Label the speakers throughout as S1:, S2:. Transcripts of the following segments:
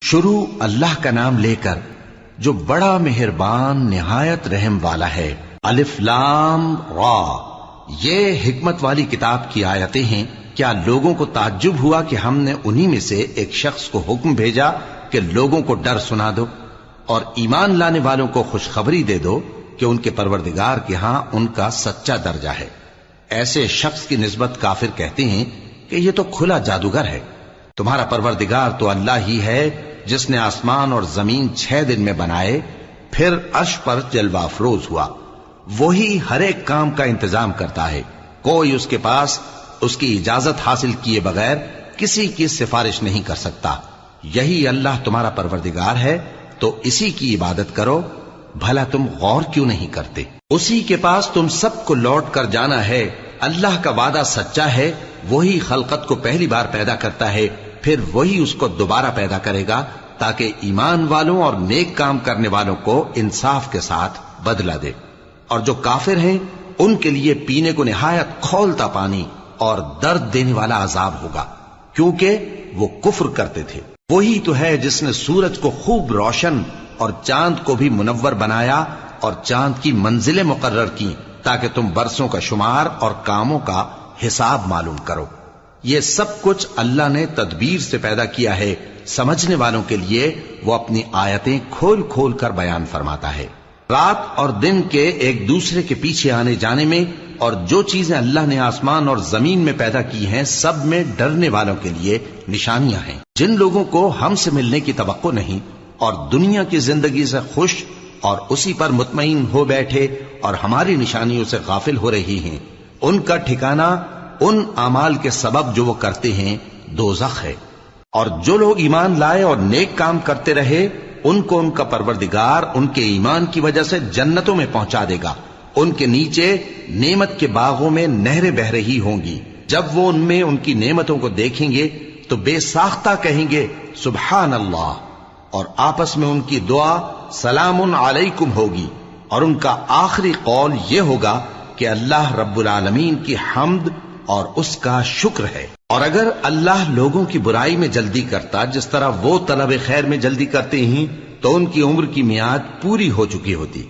S1: شروع اللہ کا نام لے کر جو بڑا مہربان نہایت رحم والا ہے۔ الف لام را، یہ حکمت والی کتاب کی آیتیں ہیں۔ کیا لوگوں کو تعجب ہوا کہ ہم نے انہی میں سے ایک شخص کو حکم بھیجا کہ لوگوں کو ڈر سنا دو اور ایمان لانے والوں کو خوشخبری دے دو کہ ان کے پروردگار کے ہاں ان کا سچا درجہ ہے۔ ایسے شخص کی نسبت کافر کہتے ہیں کہ یہ تو کھلا جادوگر ہے۔ تمہارا پروردگار تو اللہ ہی ہے جس نے آسمان اور زمین 6 دن میں بنائے، پھر عرش پر جلوہ افروز ہوا۔ وہی ہر ایک کام کا انتظام کرتا ہے، کوئی اس کے پاس اس کی اجازت حاصل کیے بغیر کسی کی سفارش نہیں کر سکتا۔ یہی اللہ تمہارا پروردگار ہے، تو اسی کی عبادت کرو۔ بھلا تم غور کیوں نہیں کرتے؟ اسی کے پاس تم سب کو لوٹ کر جانا ہے۔ اللہ کا وعدہ سچا ہے، وہی خلقت کو پہلی بار پیدا کرتا ہے، پھر وہی اس کو دوبارہ پیدا کرے گا تاکہ ایمان والوں اور نیک کام کرنے والوں کو انصاف کے ساتھ بدلہ دے۔ اور جو کافر ہیں ان کے لیے پینے کو نہایت کھولتا پانی اور درد دینے والا عذاب ہوگا، کیونکہ وہ کفر کرتے تھے۔ وہی تو ہے جس نے سورج کو خوب روشن اور چاند کو بھی منور بنایا اور چاند کی منزلیں مقرر کی تاکہ تم برسوں کا شمار اور کاموں کا حساب معلوم کرو۔ یہ سب کچھ اللہ نے تدبیر سے پیدا کیا ہے۔ سمجھنے والوں کے لیے وہ اپنی آیتیں کھول کھول کر بیان فرماتا ہے۔ رات اور دن کے ایک دوسرے کے پیچھے آنے جانے میں اور جو چیزیں اللہ نے آسمان اور زمین میں پیدا کی ہیں سب میں ڈرنے والوں کے لیے نشانیاں ہیں۔ جن لوگوں کو ہم سے ملنے کی توقع نہیں اور دنیا کی زندگی سے خوش اور اسی پر مطمئن ہو بیٹھے اور ہماری نشانیوں سے غافل ہو رہی ہیں، ان کا ٹھکانہ ان اعمال کے سبب جو وہ کرتے ہیں دوزخ ہے۔ اور جو لوگ ایمان لائے اور نیک کام کرتے رہے ان کو ان کا پروردگار ان کے ایمان کی وجہ سے جنتوں میں پہنچا دے گا۔ ان کے نیچے نعمت کے باغوں میں نہریں بہ رہی ہوں گی۔ جب وہ ان میں ان کی نعمتوں کو دیکھیں گے تو بے ساختہ کہیں گے سبحان اللہ، اور آپس میں ان کی دعا سلام علیکم ہوگی، اور ان کا آخری قول یہ ہوگا کہ اللہ رب العالمین کی حمد اور اس کا شکر ہے۔ اور اگر اللہ لوگوں کی برائی میں جلدی کرتا جس طرح وہ طلب خیر میں جلدی کرتے ہیں تو ان کی عمر کی میعاد پوری ہو چکی ہوتی۔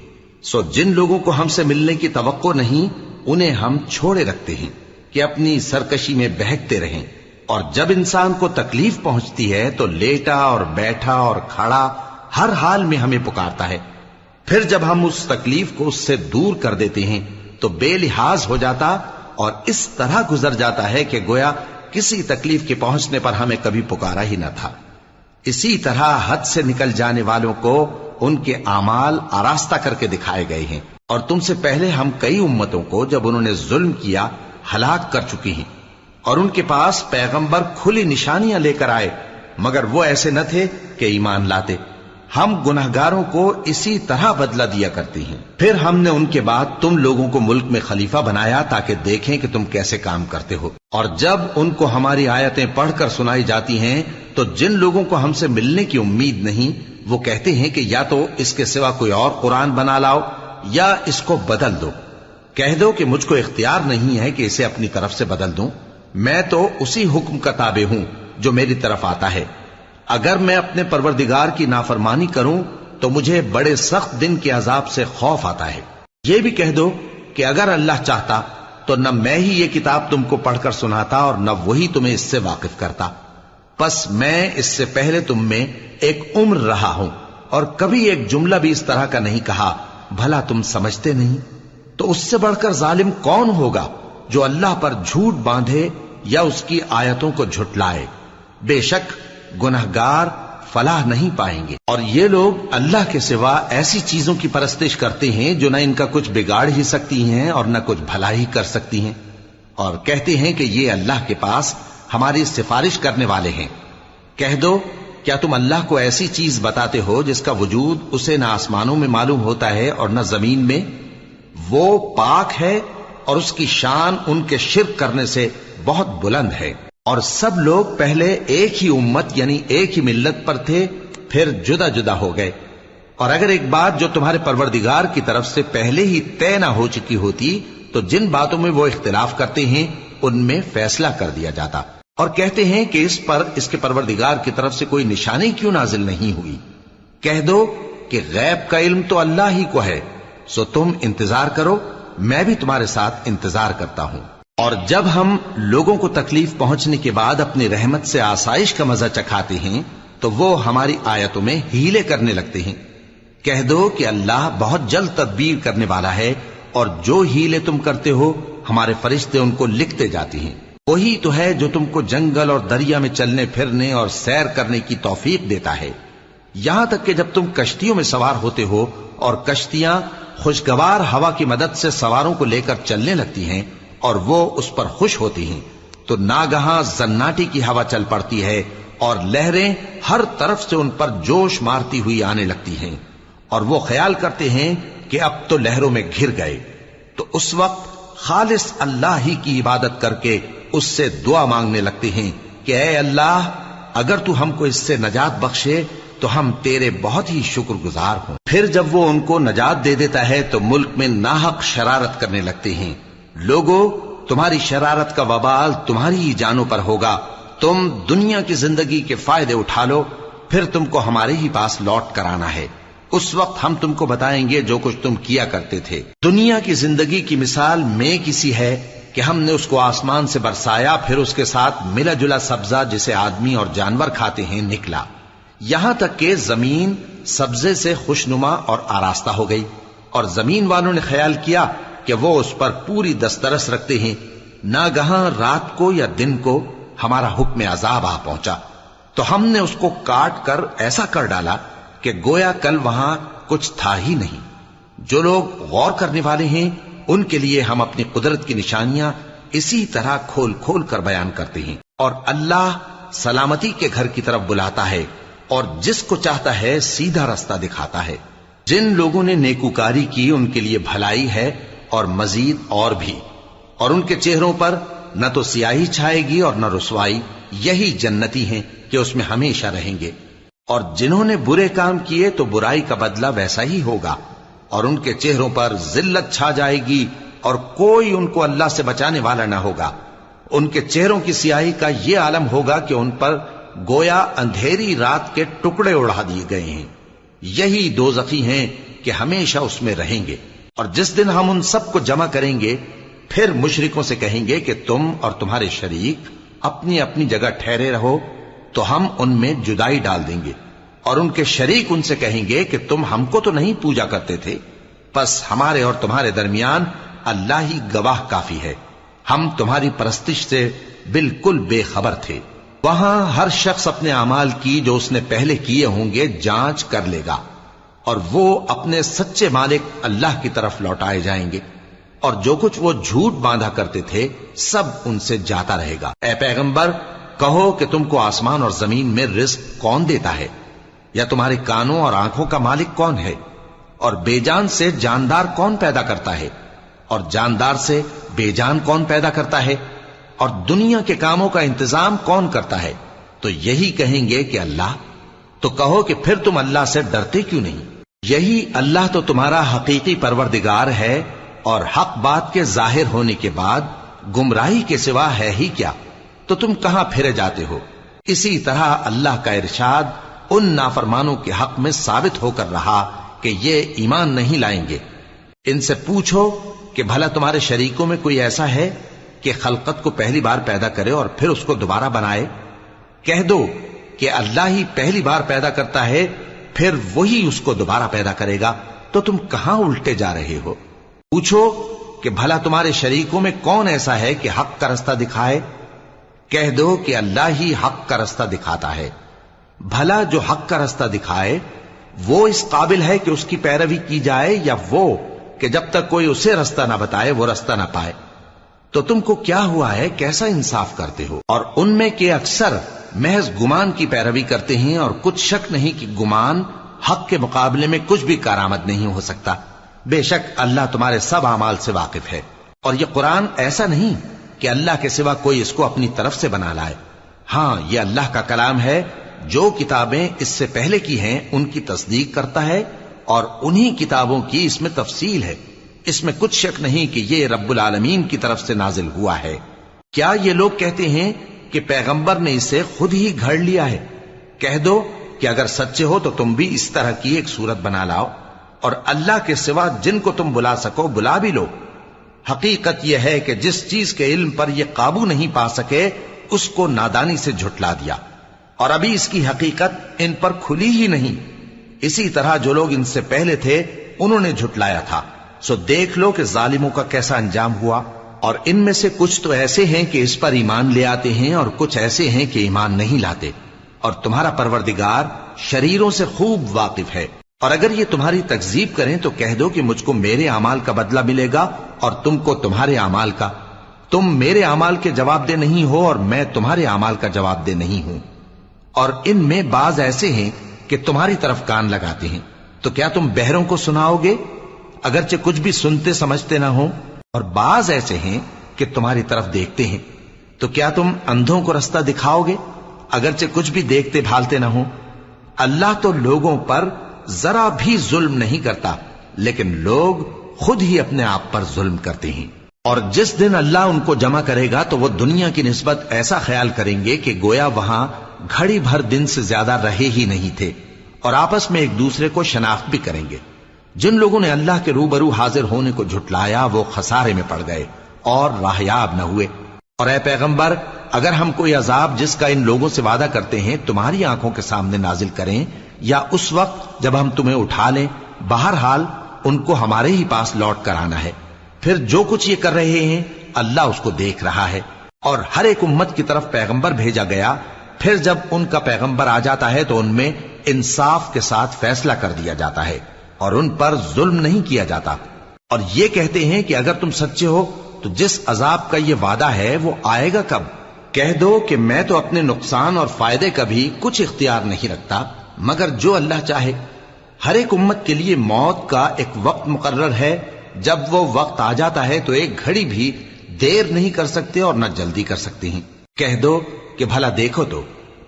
S1: سو جن لوگوں کو ہم سے ملنے کی توقع نہیں انہیں ہم چھوڑے رکھتے ہیں کہ اپنی سرکشی میں بہکتے رہیں، اور جب انسان کو تکلیف پہنچتی ہے تو لیٹا اور بیٹھا اور کھڑا ہر حال میں ہمیں پکارتا ہے۔ پھر جب ہم اس تکلیف کو اس سے دور کر دیتے ہیں تو بے لحاظ ہو جاتا اور اس طرح گزر جاتا ہے کہ گویا کسی تکلیف کے پہنچنے پر ہمیں کبھی پکارا ہی نہ تھا۔ اسی طرح حد سے نکل جانے والوں کو ان کے اعمال آراستہ کر کے دکھائے گئے ہیں، اور تم سے پہلے ہم کئی امتوں کو جب انہوں نے ظلم کیا ہلاک کر چکی ہیں، اور ان کے پاس پیغمبر کھلی نشانیاں لے کر آئے مگر وہ ایسے نہ تھے کہ ایمان لاتے۔ ہم گنہگاروں کو اسی طرح بدلہ دیا کرتے ہیں۔ پھر ہم نے ان کے بعد تم لوگوں کو ملک میں خلیفہ بنایا تاکہ دیکھیں کہ تم کیسے کام کرتے ہو۔ اور جب ان کو ہماری آیتیں پڑھ کر سنائی جاتی ہیں تو جن لوگوں کو ہم سے ملنے کی امید نہیں وہ کہتے ہیں کہ یا تو اس کے سوا کوئی اور قرآن بنا لاؤ یا اس کو بدل دو۔ کہہ دو کہ مجھ کو اختیار نہیں ہے کہ اسے اپنی طرف سے بدل دوں، میں تو اسی حکم کا تابع ہوں جو میری طرف آتا ہے۔ اگر میں اپنے پروردگار کی نافرمانی کروں تو مجھے بڑے سخت دن کے عذاب سے خوف آتا ہے۔ یہ بھی کہہ دو کہ اگر اللہ چاہتا تو نہ میں ہی یہ کتاب تم کو پڑھ کر سناتا اور نہ وہی تمہیں اس سے واقف کرتا۔ پس میں اس سے پہلے تم میں ایک عمر رہا ہوں اور کبھی ایک جملہ بھی اس طرح کا نہیں کہا، بھلا تم سمجھتے نہیں؟ تو اس سے بڑھ کر ظالم کون ہوگا جو اللہ پر جھوٹ باندھے یا اس کی آیتوں کو جھٹلائے؟ بے شک گنہگار فلاح نہیں پائیں گے۔ اور یہ لوگ اللہ کے سوا ایسی چیزوں کی پرستش کرتے ہیں جو نہ ان کا کچھ بگاڑ ہی سکتی ہیں اور نہ کچھ بھلا ہی کر سکتی ہیں، اور کہتے ہیں کہ یہ اللہ کے پاس ہماری سفارش کرنے والے ہیں۔ کہہ دو کیا تم اللہ کو ایسی چیز بتاتے ہو جس کا وجود اسے نہ آسمانوں میں معلوم ہوتا ہے اور نہ زمین میں؟ وہ پاک ہے اور اس کی شان ان کے شرک کرنے سے بہت بلند ہے۔ اور سب لوگ پہلے ایک ہی امت یعنی ایک ہی ملت پر تھے، پھر جدا جدا ہو گئے۔ اور اگر ایک بات جو تمہارے پروردگار کی طرف سے پہلے ہی طے نہ ہو چکی ہوتی تو جن باتوں میں وہ اختلاف کرتے ہیں ان میں فیصلہ کر دیا جاتا۔ اور کہتے ہیں کہ اس پر اس کے پروردگار کی طرف سے کوئی نشانی کیوں نازل نہیں ہوئی؟ کہہ دو کہ غیب کا علم تو اللہ ہی کو ہے، سو تم انتظار کرو، میں بھی تمہارے ساتھ انتظار کرتا ہوں۔ اور جب ہم لوگوں کو تکلیف پہنچنے کے بعد اپنی رحمت سے آسائش کا مزہ چکھاتے ہیں تو وہ ہماری آیتوں میں ہیلے کرنے لگتے ہیں۔ کہہ دو کہ اللہ بہت جلد تدبیر کرنے والا ہے، اور جو ہیلے تم کرتے ہو ہمارے فرشتے ان کو لکھتے جاتے ہیں۔ وہی تو ہے جو تم کو جنگل اور دریا میں چلنے پھرنے اور سیر کرنے کی توفیق دیتا ہے، یہاں تک کہ جب تم کشتیوں میں سوار ہوتے ہو اور کشتیاں خوشگوار ہوا کی مدد سے سواروں کو لے کر چلنے لگتی ہیں اور وہ اس پر خوش ہوتی ہیں، تو ناگہاں زناٹی کی ہوا چل پڑتی ہے اور لہریں ہر طرف سے ان پر جوش مارتی ہوئی آنے لگتی ہیں، اور وہ خیال کرتے ہیں کہ اب تو لہروں میں گھر گئے۔ تو اس وقت خالص اللہ ہی کی عبادت کر کے اس سے دعا مانگنے لگتے ہیں کہ اے اللہ، اگر تو ہم کو اس سے نجات بخشے تو ہم تیرے بہت ہی شکر گزار ہوں۔ پھر جب وہ ان کو نجات دے دیتا ہے تو ملک میں ناحق شرارت کرنے لگتے ہیں۔ لوگو، تمہاری شرارت کا وبال تمہاری ہی جانوں پر ہوگا، تم دنیا کی زندگی کے فائدے اٹھا لو، پھر تم کو ہمارے ہی پاس لوٹ کر آنا ہے، اس وقت ہم تم کو بتائیں گے جو کچھ تم کیا کرتے تھے۔ دنیا کی زندگی کی مثال میں کسی ہے کہ ہم نے اس کو آسمان سے برسایا، پھر اس کے ساتھ ملا جلا سبزہ جسے آدمی اور جانور کھاتے ہیں نکلا، یہاں تک کہ زمین سبزے سے خوشنما اور آراستہ ہو گئی، اور زمین والوں نے خیال کیا کہ وہ اس پر پوری دسترس رکھتے ہیں۔ ناگہاں رات کو یا دن کو ہمارا حکم عذاب آ پہنچا تو ہم نے اس کو کاٹ کر ایسا کر ڈالا کہ گویا کل وہاں کچھ تھا ہی نہیں۔ جو لوگ غور کرنے والے ہیں ان کے لیے ہم اپنی قدرت کی نشانیاں اسی طرح کھول کھول کر بیان کرتے ہیں۔ اور اللہ سلامتی کے گھر کی طرف بلاتا ہے اور جس کو چاہتا ہے سیدھا رستہ دکھاتا ہے۔ جن لوگوں نے نیکوکاری کی ان کے لیے بھلائی ہے اور مزید اور بھی، اور ان کے چہروں پر نہ تو سیاہی چھائے گی اور نہ رسوائی، یہی جنتی ہیں کہ اس میں ہمیشہ رہیں گے۔ اور جنہوں نے برے کام کیے تو برائی کا بدلہ ویسا ہی ہوگا، اور ان کے چہروں پر ذلت چھا جائے گی اور کوئی ان کو اللہ سے بچانے والا نہ ہوگا۔ ان کے چہروں کی سیاہی کا یہ عالم ہوگا کہ ان پر گویا اندھیری رات کے ٹکڑے اڑا دیے گئے ہیں۔ یہی دوزخی ہیں کہ ہمیشہ اس میں رہیں گے۔ اور جس دن ہم ان سب کو جمع کریں گے پھر مشرکوں سے کہیں گے کہ تم اور تمہارے شریک اپنی اپنی جگہ ٹھہرے رہو، تو ہم ان میں جدائی ڈال دیں گے، اور ان کے شریک ان سے کہیں گے کہ تم ہم کو تو نہیں پوجا کرتے تھے، بس ہمارے اور تمہارے درمیان اللہ ہی گواہ کافی ہے، ہم تمہاری پرستش سے بالکل بے خبر تھے۔ وہاں ہر شخص اپنے اعمال کی جو اس نے پہلے کیے ہوں گے جانچ کر لے گا، اور وہ اپنے سچے مالک اللہ کی طرف لوٹائے جائیں گے، اور جو کچھ وہ جھوٹ باندھا کرتے تھے سب ان سے جاتا رہے گا۔ اے پیغمبر، کہو کہ تم کو آسمان اور زمین میں رزق کون دیتا ہے، یا تمہارے کانوں اور آنکھوں کا مالک کون ہے، اور بے جان سے جاندار کون پیدا کرتا ہے، اور جاندار سے بے جان کون پیدا کرتا ہے، اور دنیا کے کاموں کا انتظام کون کرتا ہے؟ تو یہی کہیں گے کہ اللہ۔ تو کہو کہ پھر تم اللہ سے ڈرتے کیوں نہیں؟ یہی اللہ تو تمہارا حقیقی پروردگار ہے، اور حق بات کے ظاہر ہونے کے بعد گمراہی کے سوا ہے ہی کیا؟ تو تم کہاں پھرے جاتے ہو؟ اسی طرح اللہ کا ارشاد ان نافرمانوں کے حق میں ثابت ہو کر رہا کہ یہ ایمان نہیں لائیں گے۔ ان سے پوچھو کہ بھلا تمہارے شریکوں میں کوئی ایسا ہے کہ خلقت کو پہلی بار پیدا کرے اور پھر اس کو دوبارہ بنائے؟ کہہ دو کہ اللہ ہی پہلی بار پیدا کرتا ہے، پھر وہی اس کو دوبارہ پیدا کرے گا، تو تم کہاں الٹے جا رہے ہو؟ پوچھو کہ بھلا تمہارے شریکوں میں کون ایسا ہے کہ حق کا رستہ دکھائے؟ کہہ دو کہ اللہ ہی حق کا رستہ دکھاتا ہے۔ بھلا جو حق کا رستہ دکھائے وہ اس قابل ہے کہ اس کی پیروی کی جائے، یا وہ کہ جب تک کوئی اسے رستہ نہ بتائے وہ رستہ نہ پائے؟ تو تم کو کیا ہوا ہے، کیسا انصاف کرتے ہو؟ اور ان میں کے اکثر محض گمان کی پیروی کرتے ہیں، اور کچھ شک نہیں کہ گمان حق کے مقابلے میں کچھ بھی کارآمد نہیں ہو سکتا۔ بے شک اللہ تمہارے سب اعمال سے واقف ہے۔ اور یہ قرآن ایسا نہیں کہ اللہ کے سوا کوئی اس کو اپنی طرف سے بنا لائے۔ ہاں، یہ اللہ کا کلام ہے، جو کتابیں اس سے پہلے کی ہیں ان کی تصدیق کرتا ہے، اور انہی کتابوں کی اس میں تفصیل ہے۔ اس میں کچھ شک نہیں کہ یہ رب العالمین کی طرف سے نازل ہوا ہے۔ کیا یہ لوگ کہتے ہیں کہ پیغمبر نے اسے خود ہی گھڑ لیا ہے۔ کہہ دو کہ اگر سچے ہو تو تم بھی اس طرح کی ایک صورت بنا لاؤ اور اللہ کے سوا جن کو تم بلا سکو بلا بھی لو۔ حقیقت یہ ہے کہ جس چیز کے علم پر یہ قابو نہیں پا سکے اس کو نادانی سے جھٹلا دیا، اور ابھی اس کی حقیقت ان پر کھلی ہی نہیں۔ اسی طرح جو لوگ ان سے پہلے تھے انہوں نے جھٹلایا تھا، سو دیکھ لو کہ ظالموں کا کیسا انجام ہوا۔ اور ان میں سے کچھ تو ایسے ہیں کہ اس پر ایمان لے آتے ہیں اور کچھ ایسے ہیں کہ ایمان نہیں لاتے، اور تمہارا پروردگار شریروں سے خوب واقف ہے۔ اور اگر یہ تمہاری تکذیب کریں تو کہہ دو کہ مجھ کو میرے اعمال کا بدلہ ملے گا اور تم کو تمہارے اعمال کا۔ تم میرے اعمال کے جواب دہ نہیں ہو اور میں تمہارے اعمال کا جواب دہ نہیں ہوں۔ اور ان میں بعض ایسے ہیں کہ تمہاری طرف کان لگاتے ہیں، تو کیا تم بہروں کو سناؤ گے اگرچہ کچھ بھی سنتے سمجھتے نہ ہو؟ اور بعض ایسے ہیں کہ تمہاری طرف دیکھتے ہیں، تو کیا تم اندھوں کو رستہ دکھاؤ گے اگرچہ کچھ بھی دیکھتے بھالتے نہ ہو؟ اللہ تو لوگوں پر ذرا بھی ظلم نہیں کرتا، لیکن لوگ خود ہی اپنے آپ پر ظلم کرتے ہیں۔ اور جس دن اللہ ان کو جمع کرے گا تو وہ دنیا کی نسبت ایسا خیال کریں گے کہ گویا وہاں گھڑی بھر دن سے زیادہ رہے ہی نہیں تھے، اور آپس میں ایک دوسرے کو شناخت بھی کریں گے۔ جن لوگوں نے اللہ کے روبرو حاضر ہونے کو جھٹلایا وہ خسارے میں پڑ گئے اور راہیاب نہ ہوئے۔ اور اے پیغمبر، اگر ہم کوئی عذاب جس کا ان لوگوں سے وعدہ کرتے ہیں تمہاری آنکھوں کے سامنے نازل کریں یا اس وقت جب ہم تمہیں اٹھا لیں، بہرحال ان کو ہمارے ہی پاس لوٹ کر آنا ہے۔ پھر جو کچھ یہ کر رہے ہیں اللہ اس کو دیکھ رہا ہے۔ اور ہر ایک امت کی طرف پیغمبر بھیجا گیا، پھر جب ان کا پیغمبر آ جاتا ہے تو ان میں انصاف کے ساتھ فیصلہ کر دیا جاتا ہے اور ان پر ظلم نہیں کیا جاتا۔ اور یہ کہتے ہیں کہ اگر تم سچے ہو تو جس عذاب کا یہ وعدہ ہے وہ آئے گا کب؟ کہہ دو کہ میں تو اپنے نقصان اور فائدے کا بھی کچھ اختیار نہیں رکھتا مگر جو اللہ چاہے۔ ہر ایک امت کے لیے موت کا ایک وقت مقرر ہے، جب وہ وقت آ جاتا ہے تو ایک گھڑی بھی دیر نہیں کر سکتے اور نہ جلدی کر سکتے ہیں۔ کہہ دو کہ بھلا دیکھو تو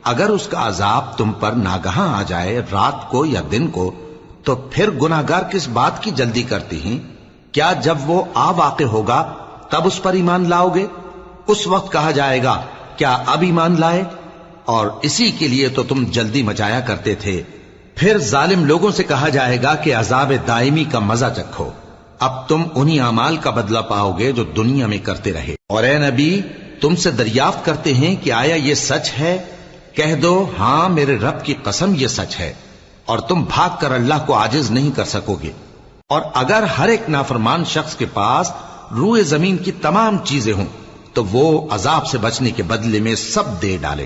S1: اگر اس کا عذاب تم پر ناگہاں آ جائے رات کو یا دن کو تو پھر گناہگار کس بات کی جلدی کرتے ہیں؟ کیا جب وہ آ واقع ہوگا تب اس پر ایمان لاؤ گے؟ اس وقت کہا جائے گا کیا اب ایمان لائے؟ اور اسی کے لیے تو تم جلدی مچایا کرتے تھے۔ پھر ظالم لوگوں سے کہا جائے گا کہ عذاب دائمی کا مزہ چکھو، اب تم انہی اعمال کا بدلہ پاؤ گے جو دنیا میں کرتے رہے۔ اور اے نبی، تم سے دریافت کرتے ہیں کہ آیا یہ سچ ہے؟ کہہ دو ہاں میرے رب کی قسم یہ سچ ہے، اور تم بھاگ کر اللہ کو عاجز نہیں کر سکو گے۔ اور اگر ہر ایک نافرمان شخص کے پاس روئے زمین کی تمام چیزیں ہوں تو وہ عذاب سے بچنے کے بدلے میں سب دے ڈالے،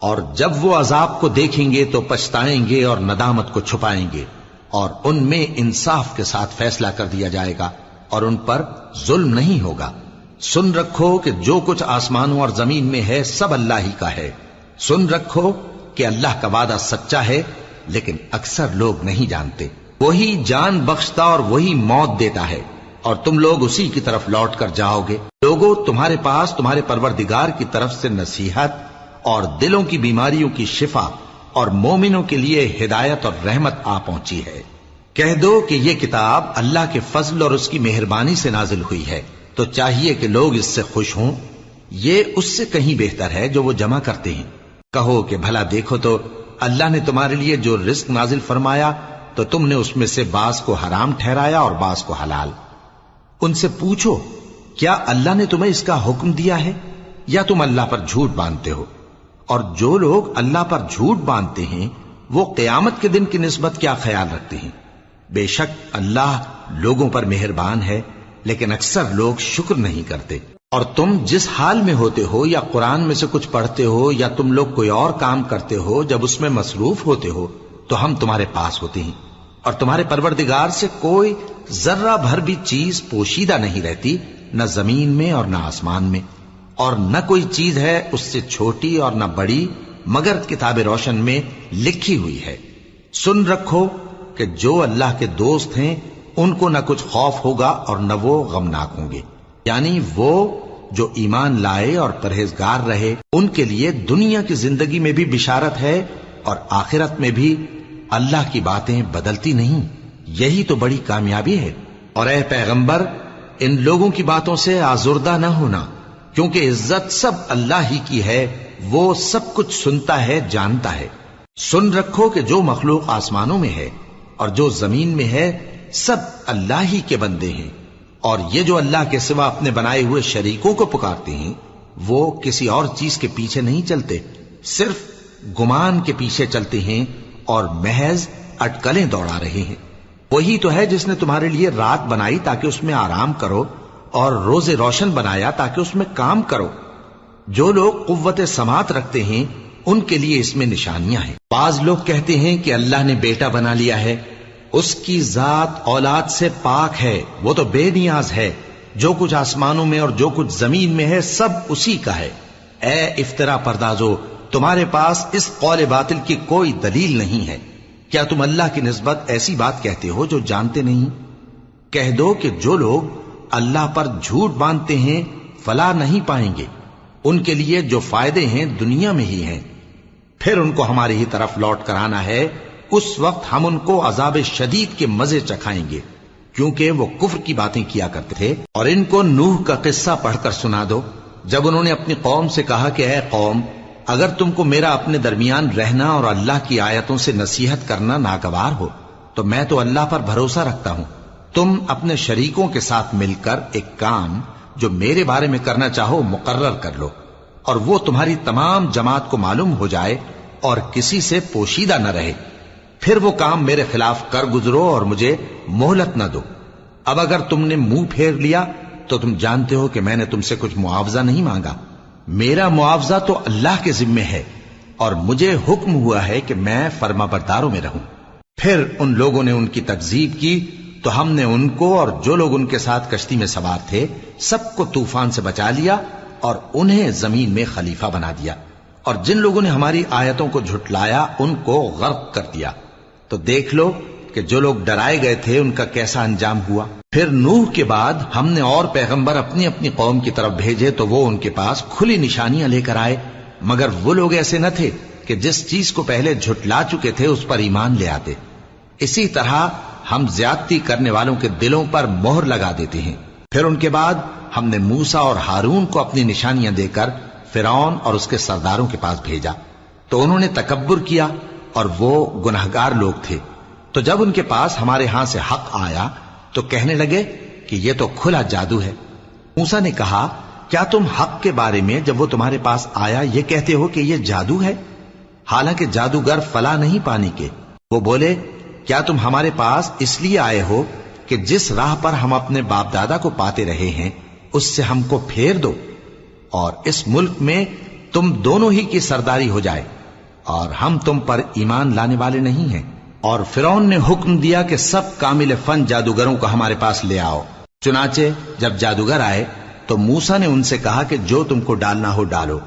S1: اور جب وہ عذاب کو دیکھیں گے تو پچھتائیں گے اور ندامت کو چھپائیں گے، اور ان میں انصاف کے ساتھ فیصلہ کر دیا جائے گا اور ان پر ظلم نہیں ہوگا۔ سن رکھو کہ جو کچھ آسمانوں اور زمین میں ہے سب اللہ ہی کا ہے۔ سن رکھو کہ اللہ کا وعدہ سچا ہے، لیکن اکثر لوگ نہیں جانتے۔ وہی جان بخشتا اور وہی موت دیتا ہے، اور تم لوگ اسی کی طرف لوٹ کر جاؤ گے۔ لوگوں، تمہارے پاس تمہارے پروردگار کی طرف سے نصیحت اور دلوں کی بیماریوں کی شفا اور مومنوں کے لیے ہدایت اور رحمت آ پہنچی ہے۔ کہہ دو کہ یہ کتاب اللہ کے فضل اور اس کی مہربانی سے نازل ہوئی ہے، تو چاہیے کہ لوگ اس سے خوش ہوں۔ یہ اس سے کہیں بہتر ہے جو وہ جمع کرتے ہیں۔ کہو کہ بھلا دیکھو تو اللہ نے تمہارے لیے جو رزق نازل فرمایا تو تم نے اس میں سے بعض کو حرام ٹھہرایا اور بعض کو حلال۔ ان سے پوچھو کیا اللہ نے تمہیں اس کا حکم دیا ہے یا تم اللہ پر جھوٹ باندھتے ہو؟ اور جو لوگ اللہ پر جھوٹ باندھتے ہیں وہ قیامت کے دن کی نسبت کیا خیال رکھتے ہیں؟ بے شک اللہ لوگوں پر مہربان ہے، لیکن اکثر لوگ شکر نہیں کرتے۔ اور تم جس حال میں ہوتے ہو یا قرآن میں سے کچھ پڑھتے ہو یا تم لوگ کوئی اور کام کرتے ہو، جب اس میں مصروف ہوتے ہو تو ہم تمہارے پاس ہوتے ہیں، اور تمہارے پروردگار سے کوئی ذرہ بھر بھی چیز پوشیدہ نہیں رہتی، نہ زمین میں اور نہ آسمان میں، اور نہ کوئی چیز ہے اس سے چھوٹی اور نہ بڑی مگر کتاب روشن میں لکھی ہوئی ہے۔ سن رکھو کہ جو اللہ کے دوست ہیں ان کو نہ کچھ خوف ہوگا اور نہ وہ غمناک ہوں گے، یعنی وہ جو ایمان لائے اور پرہیزگار رہے ان کے لیے دنیا کی زندگی میں بھی بشارت ہے اور آخرت میں بھی۔ اللہ کی باتیں بدلتی نہیں، یہی تو بڑی کامیابی ہے۔ اور اے پیغمبر، ان لوگوں کی باتوں سے آزردہ نہ ہونا، کیونکہ عزت سب اللہ ہی کی ہے، وہ سب کچھ سنتا ہے، جانتا ہے۔ سن رکھو کہ جو مخلوق آسمانوں میں ہے اور جو زمین میں ہے سب اللہ ہی کے بندے ہیں، اور یہ جو اللہ کے سوا اپنے بنائے ہوئے شریکوں کو پکارتے ہیں وہ کسی اور چیز کے پیچھے نہیں چلتے، صرف گمان کے پیچھے چلتے ہیں اور محض اٹکلیں دوڑا رہے ہیں۔ وہی تو ہے جس نے تمہارے لیے رات بنائی تاکہ اس میں آرام کرو، اور روز روشن بنایا تاکہ اس میں کام کرو۔ جو لوگ قوت سماعت رکھتے ہیں ان کے لیے اس میں نشانیاں ہیں۔ بعض لوگ کہتے ہیں کہ اللہ نے بیٹا بنا لیا ہے، اس کی ذات اولاد سے پاک ہے، وہ تو بے نیاز ہے، جو کچھ آسمانوں میں اور جو کچھ زمین میں ہے سب اسی کا ہے۔ اے افترا پردازو، تمہارے پاس اس قول باطل کی کوئی دلیل نہیں ہے۔ کیا تم اللہ کی نسبت ایسی بات کہتے ہو جو جانتے نہیں؟ کہہ دو کہ جو لوگ اللہ پر جھوٹ باندھتے ہیں فلاح نہیں پائیں گے، ان کے لیے جو فائدے ہیں دنیا میں ہی ہیں، پھر ان کو ہماری ہی طرف لوٹ کر آنا ہے، اس وقت ہم ان کو عذاب شدید کے مزے چکھائیں گے، کیونکہ وہ کفر کی باتیں کیا کرتے تھے۔ اور ان کو نوح کا قصہ پڑھ کر سنا دو، جب انہوں نے اپنی قوم سے کہا کہ اے قوم، اگر تم کو میرا اپنے درمیان رہنا اور اللہ کی آیتوں سے نصیحت کرنا ناگوار ہو تو میں تو اللہ پر بھروسہ رکھتا ہوں، تم اپنے شریکوں کے ساتھ مل کر ایک کام جو میرے بارے میں کرنا چاہو مقرر کر لو، اور وہ تمہاری تمام جماعت کو معلوم ہو جائے اور کسی سے پوشیدہ نہ رہے، پھر وہ کام میرے خلاف کر گزرو اور مجھے مہلت نہ دو۔ اب اگر تم نے منہ پھیر لیا تو تم جانتے ہو کہ میں نے تم سے کچھ معاوضہ نہیں مانگا، میرا معاوضہ تو اللہ کے ذمے ہے، اور مجھے حکم ہوا ہے کہ میں فرما برداروں میں رہوں۔ پھر ان لوگوں نے ان کی تکذیب کی تو ہم نے ان کو اور جو لوگ ان کے ساتھ کشتی میں سوار تھے سب کو طوفان سے بچا لیا اور انہیں زمین میں خلیفہ بنا دیا، اور جن لوگوں نے ہماری آیتوں کو جھٹلایا ان کو غرق کر دیا۔ تو دیکھ لو کہ جو لوگ ڈرائے گئے تھے ان کا کیسا انجام ہوا۔ پھر نوح کے بعد ہم نے اور پیغمبر اپنی اپنی قوم کی طرف بھیجے تو وہ ان کے پاس کھلی نشانیاں لے کر آئے، مگر وہ لوگ ایسے نہ تھے کہ جس چیز کو پہلے جھٹلا چکے تھے اس پر ایمان لے آتے۔ اسی طرح ہم زیادتی کرنے والوں کے دلوں پر مہر لگا دیتے ہیں۔ پھر ان کے بعد ہم نے موسیٰ اور ہارون کو اپنی نشانیاں دے کر فرعون اور اس کے سرداروں کے پاس بھیجا، تو انہوں نے تکبر کیا اور وہ گناہگار لوگ تھے۔ تو جب ان کے پاس ہمارے ہاں سے حق آیا تو کہنے لگے کہ یہ تو کھلا جادو ہے۔ موسیٰ نے کہا کیا تم حق کے بارے میں جب وہ تمہارے پاس آیا یہ کہتے ہو کہ یہ جادو ہے، حالانکہ جادوگر فلاح نہیں پانے کے؟ وہ بولے کیا تم ہمارے پاس اس لیے آئے ہو کہ جس راہ پر ہم اپنے باپ دادا کو پاتے رہے ہیں اس سے ہم کو پھیر دو، اور اس ملک میں تم دونوں ہی کی سرداری ہو جائے، اور ہم تم پر ایمان لانے والے نہیں ہیں۔ اور فرعون نے حکم دیا کہ سب کامل فن جادوگروں کو ہمارے پاس لے آؤ۔ چنانچہ جب جادوگر آئے تو موسیٰ نے ان سے کہا کہ جو تم کو ڈالنا ہو ڈالو۔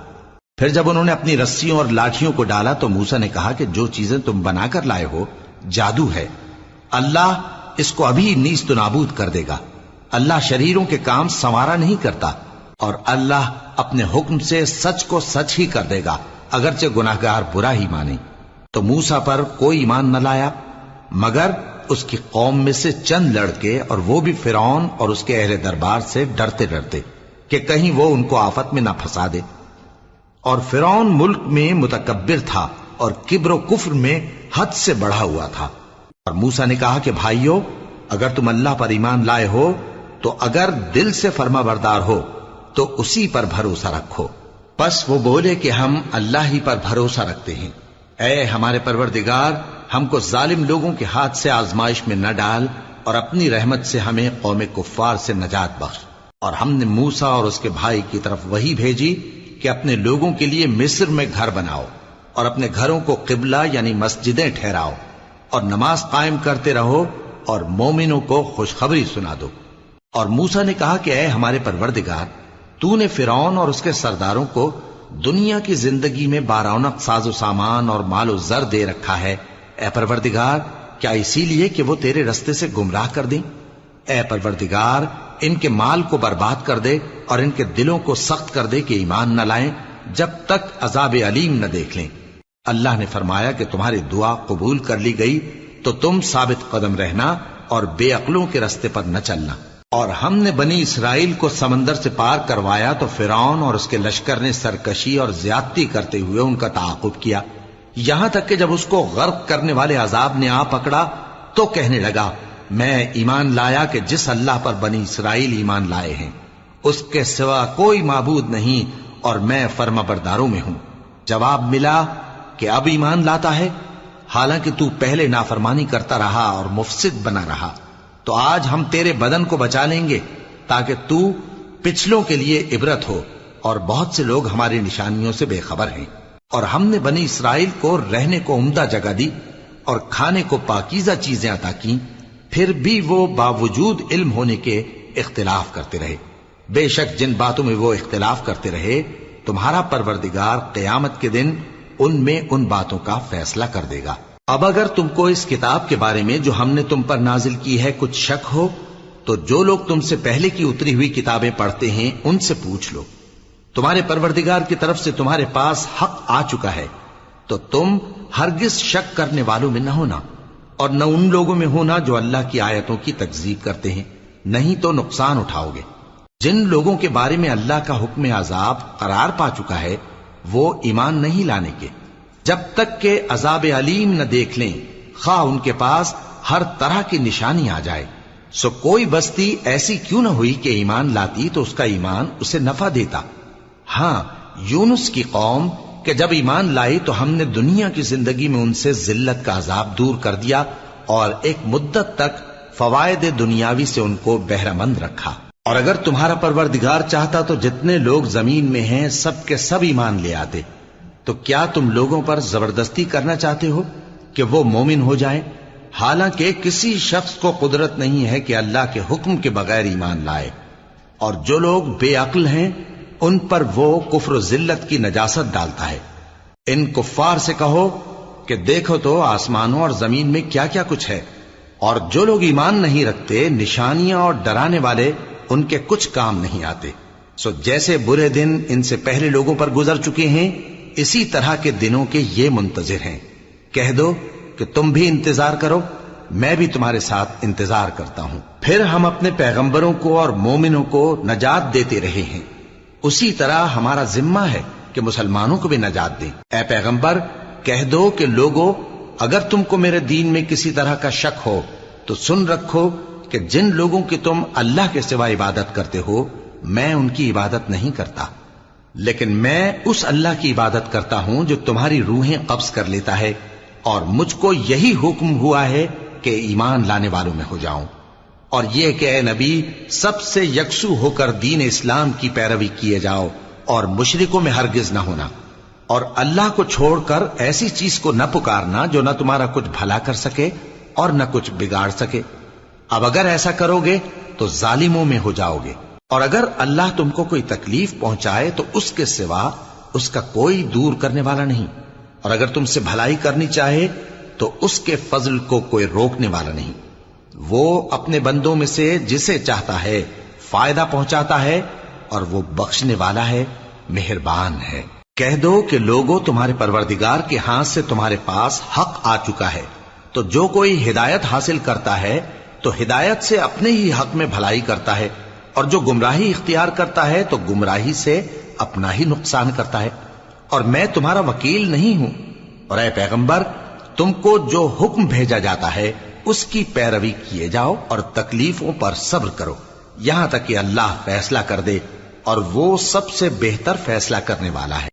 S1: پھر جب انہوں نے اپنی رسیوں اور لاٹھیوں کو ڈالا تو موسیٰ نے کہا کہ جو چیزیں تم بنا کر لائے ہو جادو ہے، اللہ اس کو ابھی نیست و نابود کر دے گا۔ اللہ شریروں کے کام سنوارا نہیں کرتا، اور اللہ اپنے حکم سے سچ کو سچ ہی کر دے گا اگرچہ گناہگار برا ہی مانے۔ تو موسیٰ پر کوئی ایمان نہ لایا مگر اس کی قوم میں سے چند لڑکے، اور وہ بھی فرعون اور اس کے اہل دربار سے ڈرتے ڈرتے کہ کہیں وہ ان کو آفت میں نہ پھنسا دے۔ اور فرعون ملک میں متکبر تھا اور کبر و کفر میں حد سے بڑھا ہوا تھا۔ اور موسیٰ نے کہا کہ بھائیو، اگر تم اللہ پر ایمان لائے ہو تو اگر دل سے فرما بردار ہو تو اسی پر بھروسہ رکھو۔ پس وہ بولے کہ ہم اللہ ہی پر بھروسہ رکھتے ہیں۔ اے ہمارے پروردگار، ہم کو ظالم لوگوں کے ہاتھ سے آزمائش میں نہ ڈال، اور اپنی رحمت سے ہمیں قوم کفار سے نجات بخش۔ اور ہم نے موسیٰ اور اس کے بھائی کی طرف وحی بھیجی کہ اپنے لوگوں کے لیے مصر میں گھر بناؤ، اور اپنے گھروں کو قبلہ یعنی مسجدیں ٹھہراؤ، اور نماز قائم کرتے رہو، اور مومنوں کو خوشخبری سنا دو۔ اور موسیٰ نے کہا کہ اے ہمارے پروردگار، تو نے فرعون اور اس کے سرداروں کو دنیا کی زندگی میں بارونق ساز و سامان اور مال و زر دے رکھا ہے، اے پروردگار کیا اسی لیے کہ وہ تیرے رستے سے گمراہ کر دیں؟ اے پروردگار ان کے مال کو برباد کر دے اور ان کے دلوں کو سخت کر دے کہ ایمان نہ لائیں جب تک عذاب علیم نہ دیکھ لیں۔ اللہ نے فرمایا کہ تمہاری دعا قبول کر لی گئی تو تم ثابت قدم رہنا اور بے عقلوں کے رستے پر نہ چلنا۔ اور ہم نے بنی اسرائیل کو سمندر سے پار کروایا تو فرعون اور اس کے لشکر نے سرکشی اور زیادتی کرتے ہوئے ان کا تعاقب کیا، یہاں تک کہ جب اس کو غرق کرنے والے عذاب نے آ پکڑا تو کہنے لگا میں ایمان لایا کہ جس اللہ پر بنی اسرائیل ایمان لائے ہیں اس کے سوا کوئی معبود نہیں اور میں فرما برداروں میں ہوں۔ جواب ملا کہ اب ایمان لاتا ہے، حالانکہ تو پہلے نافرمانی کرتا رہا اور مفسد بنا رہا، تو آج ہم تیرے بدن کو بچا لیں گے تاکہ تو پچھلوں کے لیے عبرت ہو، اور بہت سے لوگ ہماری نشانیوں سے بے خبر ہیں۔ اور ہم نے بنی اسرائیل کو رہنے کو عمدہ جگہ دی اور کھانے کو پاکیزہ چیزیں عطا کی، پھر بھی وہ باوجود علم ہونے کے اختلاف کرتے رہے۔ بے شک جن باتوں میں وہ اختلاف کرتے رہے تمہارا پروردگار قیامت کے دن ان میں ان باتوں کا فیصلہ کر دے گا۔ اب اگر تم کو اس کتاب کے بارے میں جو ہم نے تم پر نازل کی ہے کچھ شک ہو تو جو لوگ تم سے پہلے کی اتری ہوئی کتابیں پڑھتے ہیں ان سے پوچھ لو، تمہارے پروردگار کی طرف سے تمہارے پاس حق آ چکا ہے تو تم ہرگز شک کرنے والوں میں نہ ہونا، اور نہ ان لوگوں میں ہونا جو اللہ کی آیتوں کی تکذیب کرتے ہیں، نہیں تو نقصان اٹھاؤ گے۔ جن لوگوں کے بارے میں اللہ کا حکم عذاب قرار پا چکا ہے وہ ایمان نہیں لانے کے جب تک کہ عذاب علیم نہ دیکھ لیں، خواہ ان کے پاس ہر طرح کی نشانی آ جائے۔ سو کوئی بستی ایسی کیوں نہ ہوئی کہ ایمان لاتی تو اس کا ایمان اسے نفع دیتا۔ ہاں، یونس کی قوم کہ جب ایمان لائی تو ہم نے دنیا کی زندگی میں ان سے ذلت کا عذاب دور کر دیا اور ایک مدت تک فوائد دنیاوی سے ان کو بہرہ مند رکھا۔ اور اگر تمہارا پروردگار چاہتا تو جتنے لوگ زمین میں ہیں سب کے سب ایمان لے آتے، تو کیا تم لوگوں پر زبردستی کرنا چاہتے ہو کہ وہ مومن ہو جائیں؟ حالانکہ کسی شخص کو قدرت نہیں ہے کہ اللہ کے حکم کے بغیر ایمان لائے، اور جو لوگ بے عقل ہیں ان پر وہ کفر و ذلت کی نجاست ڈالتا ہے۔ ان کفار سے کہو کہ دیکھو تو آسمانوں اور زمین میں کیا کیا کچھ ہے، اور جو لوگ ایمان نہیں رکھتے نشانیاں اور ڈرانے والے ان کے کچھ کام نہیں آتے۔ سو جیسے برے دن ان سے پہلے لوگوں پر گزر چکے ہیں اسی طرح کے دنوں کے یہ منتظر ہیں۔ کہہ دو کہ تم بھی انتظار کرو، میں بھی تمہارے ساتھ انتظار کرتا ہوں۔ پھر ہم اپنے پیغمبروں کو اور مومنوں کو نجات دیتے رہے ہیں، اسی طرح ہمارا ذمہ ہے کہ مسلمانوں کو بھی نجات دیں۔ اے پیغمبر کہہ دو کہ لوگو اگر تم کو میرے دین میں کسی طرح کا شک ہو تو سن رکھو کہ جن لوگوں کی تم اللہ کے سوا عبادت کرتے ہو میں ان کی عبادت نہیں کرتا، لیکن میں اس اللہ کی عبادت کرتا ہوں جو تمہاری روحیں قبض کر لیتا ہے، اور مجھ کو یہی حکم ہوا ہے کہ ایمان لانے والوں میں ہو جاؤں، اور یہ کہ اے نبی سب سے یکسو ہو کر دین اسلام کی پیروی کیے جاؤ اور مشرکوں میں ہرگز نہ ہونا، اور اللہ کو چھوڑ کر ایسی چیز کو نہ پکارنا جو نہ تمہارا کچھ بھلا کر سکے اور نہ کچھ بگاڑ سکے۔ اب اگر ایسا کرو گے تو ظالموں میں ہو جاؤ گے، اور اگر اللہ تم کو کوئی تکلیف پہنچائے تو اس کے سوا اس کا کوئی دور کرنے والا نہیں، اور اگر تم سے بھلائی کرنی چاہے تو اس کے فضل کو کوئی روکنے والا نہیں۔ وہ اپنے بندوں میں سے جسے چاہتا ہے فائدہ پہنچاتا ہے، اور وہ بخشنے والا ہے، مہربان ہے۔ کہہ دو کہ لوگوں تمہارے پروردگار کے ہاتھ سے تمہارے پاس حق آ چکا ہے، تو جو کوئی ہدایت حاصل کرتا ہے تو ہدایت سے اپنے ہی حق میں بھلائی کرتا ہے، اور جو گمراہی اختیار کرتا ہے تو گمراہی سے اپنا ہی نقصان کرتا ہے، اور میں تمہارا وکیل نہیں ہوں۔ اور اے پیغمبر تم کو جو حکم بھیجا جاتا ہے اس کی پیروی کیے جاؤ اور تکلیفوں پر صبر کرو یہاں تک کہ اللہ فیصلہ کر دے، اور وہ سب سے بہتر فیصلہ کرنے والا ہے۔